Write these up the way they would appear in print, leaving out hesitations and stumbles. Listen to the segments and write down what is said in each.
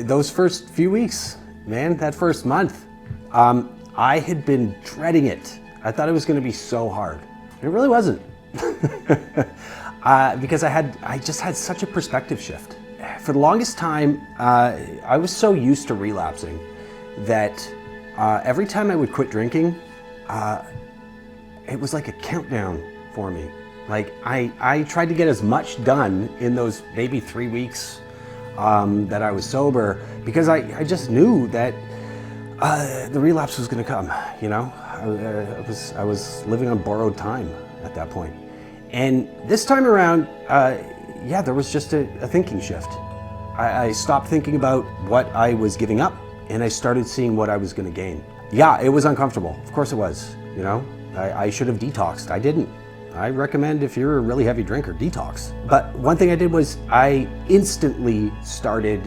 Those first few weeks, man, that first month, I had been dreading it. I thought it was going to be so hard. It really wasn't. Because I just had such a perspective shift. For the longest time, I was so used to relapsing that every time I would quit drinking, it was like a countdown for me. Like I tried to get as much done in those maybe 3 weeks that I was sober, because I just knew that the relapse was going to come. You know, I was living on borrowed time at that point. And this time around, yeah, there was just a thinking shift. I stopped thinking about what I was giving up, and I started seeing what I was going to gain. Yeah, it was uncomfortable. Of course it was. You know, I should have detoxed. I didn't. I recommend, if you're a really heavy drinker, detox. But one thing I did was I instantly started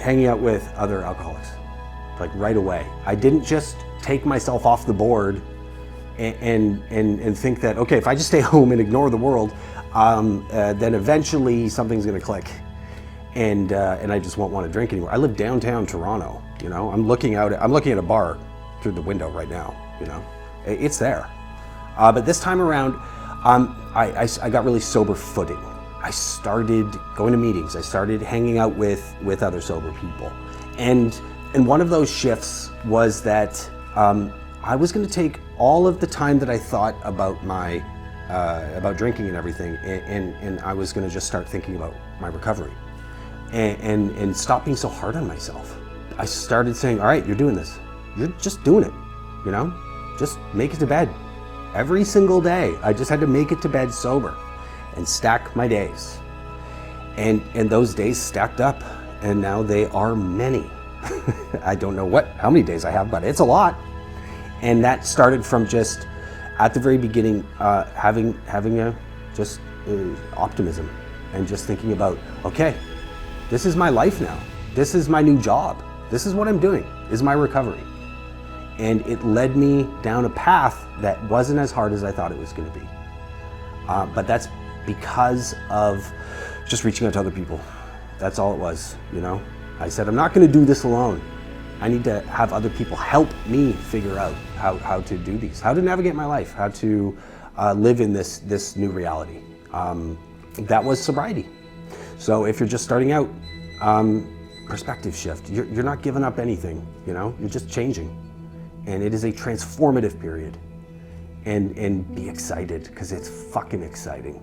hanging out with other alcoholics, like right away. I didn't just take myself off the board and think that, okay, if I just stay home and ignore the world, then eventually something's gonna click, and I just won't want to drink anymore. I live downtown Toronto. You know, I'm looking at a bar through the window right now. You know, it's there. But this time around, I got really sober footing. I started going to meetings. I started hanging out with other sober people, and one of those shifts was that I was going to take all of the time that I thought about about drinking and everything, and I was going to just start thinking about my recovery, and stop being so hard on myself. I started saying, all right, you're doing this. You're just doing it, you know? Just make it to bed. Every single day, I just had to make it to bed sober and stack my days. And those days stacked up, and now they are many. I don't know how many days I have, but it's a lot. And that started from just, at the very beginning, having optimism, and just thinking about, okay, this is my life now. This is my new job. This is what I'm doing, is my recovery. And it led me down a path that wasn't as hard as I thought it was going to be. But that's because of just reaching out to other people. That's all it was, you know? I said, I'm not going to do this alone. I need to have other people help me figure out how to do these, how to navigate my life, how to live in this new reality. That was sobriety. So if you're just starting out, perspective shift. You're not giving up anything, you know? You're just changing. And it is a transformative period. And be excited, because it's fucking exciting.